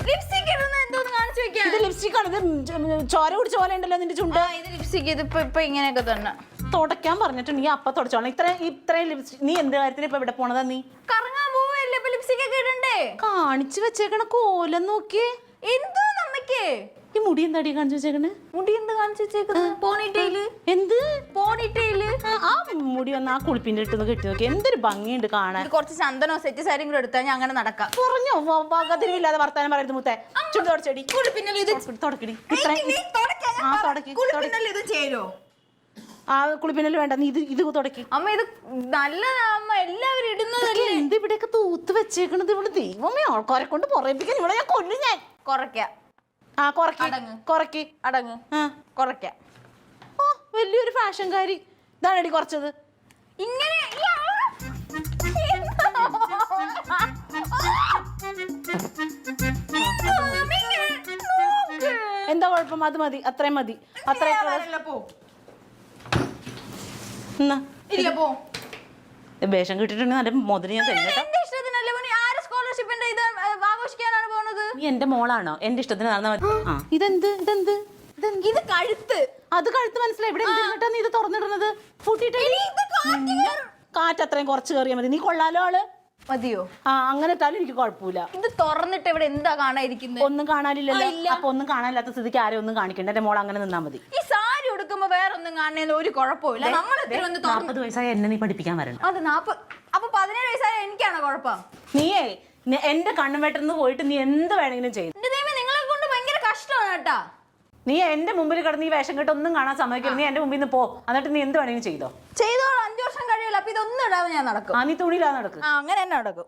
Lipstick എന്തോന്ന് കാണിച്ചു വെക്കാം. ഇത് ലിപ്സ്റ്റിക് ആണ്. ഇത് ചോര കുടിച്ച പോലെ ഉണ്ടല്ലോ നിന്റെ ചുണ്ട്. ഇത് ലിപ്സ്റ്റിക്. ഇത് ഇപ്പൊ ഇങ്ങനെയൊക്കെ തന്നെ തുടയ്ക്കാൻ പറഞ്ഞിട്ട് നീ അപ്പ തുടച്ചോളാം. ഇത്രയും ലിപ്സ്റ്റിക്. നീ എന്ത് കാര്യത്തിന് ഇപ്പൊ ഇവിടെ പോണതാ? നീ കറങ്ങാൻ പോവല്ലേ? ഇപ്പൊ ലിപ്സ്റ്റിക് ഒക്കെ ഇടണ്ടേ? കാണിച്ചു വെച്ചേക്കണ കോലം നോക്കിയേ. എന്തോ നമ്മക്ക് ഈ മുടി എന്താടി കാണിച്ചു വെച്ചേക്കണ്? മുടി എന്ത് കാണിച്ചു വെച്ചേക്കുന്നത്? പോണിറ്റെയില്. എന്ത് പോണിറ്റെയില്? ആ മുടി ഒന്ന് ആ കുളിപ്പിന്റെ ഇട്ടൊന്ന് കെട്ടി നോക്കി. എന്തൊരു ഭംഗിയുണ്ട് കാണാൻ. കുറച്ച് ചന്ദനോ സെറ്റ് സാരിയും കൂടെ എടുത്താൽ ഞാൻ അങ്ങനെ നടക്കാം. പറഞ്ഞോ വകതിരിവില്ലാതെ വർത്താനം പറയരുത് മുത്തേ. ചുണ്ട് തുടച്ചടി. തുടക്കടി. ഇത് ചേരോ? ആ കുളിപ്പിന്നല് വേണ്ട. നീ ഇത് തുടക്കി. അമ്മ ഇത് നല്ലതാ അമ്മ. എല്ലാവരും ഇടുന്നതല്ലേ. എന്ത് ഇവിടെയൊക്കെ തൂത്ത് വെച്ചേക്കണത്? ഇവിടെ ദൈവമേ, ആൾക്കാരെ കൊണ്ട് പറയിപ്പിക്കാൻ ഇവിടെ ഞാൻ കൊല്ലും ഞാൻ. കുറയ്ക്കാം. ആ കുറക്കി അടങ്ങ്. കുറയ്ക്കാം. ഓ വലിയൊരു ഫാഷൻകാരി. ഇതാണടി കുറച്ചത്. ഇങ്ങനെ എന്താ കുഴപ്പം? അത് മതി. അത്രയും മതി. അത്രയും വേഷം കിട്ടിട്ടുണ്ടെങ്കിൽ നല്ല മുതല് ഞാൻ തരുന്നേട്ടോ. നീ എന്റെ മോളാണോ? എന്റെ ഇഷ്ടത്തിന് നടന്നാ മതി. ഇതെന്ത് ഇതെന്ത് ഇത് കഴുത്ത്. അത് കഴുത്ത് മനസ്സിലായി. ഇവിടെ എന്തിനാ നീ ഇത് തുറന്നിടുന്നത്? പൂട്ടിട്ട് കാറ്റ് അത്രയും കുറച്ച് കയറിയാൽ മതി. നീ കൊള്ളാലോ ആള്. മതിയോ? ആ അങ്ങനെ ഇട്ടാലും എനിക്ക് കുഴപ്പമില്ല. ഇത് തുറന്നിട്ട് ഇവിടെ എന്താ കാണാതിരിക്കുന്നത്? ഒന്നും കാണാനില്ലല്ലോ. അപ്പൊ ഒന്നും കാണാനില്ലാത്ത സ്ഥിതിക്ക് ആരും ഒന്നും കാണിക്കണ്ട. എന്റെ മോൾ അങ്ങനെ നിന്നാ മതി. ഈ സാരി ഉടുക്കുമ്പോ വേറെ ഒന്നും കാണുന്നതിൽ ഒരു കുഴപ്പമില്ല. നമ്മൾ 40 വയസ്സായ എന്നെ നീ പഠിപ്പിക്കാൻ വരണം. അത് 40. അപ്പൊ 17 വയസ്സായ എനിക്കാണോ കുഴപ്പം? നീയേ എന്റെ കണ്ണുവെട്ടുന്ന് പോയിട്ട് നീ എന്ത് വേണമെങ്കിലും ചെയ്തു. എന്റെ ദൈവമേ, നിങ്ങളെ കൊണ്ട് ഭയങ്കര കഷ്ടമാണ് കേട്ടാ. നീ എന്റെ മുമ്പിൽ കിടന്ന് ഈ വേഷം കെട്ട് ഒന്നും കാണാൻ സമ്മതിക്കില്ല. നീ എന്റെ മുമ്പിൽ നിന്ന് പോ. എന്നിട്ട് നീ എന്ത് വേണമെങ്കിലും ചെയ്തോളാം. 5 വർഷം കഴിയില്ല. അപ്പൊ ഇതൊന്നും ഇടാതെ ഞാൻ നടക്കും. നീ തുണിയില്ലാതെ നടക്കും. അങ്ങനെ തന്നെ നടക്കും.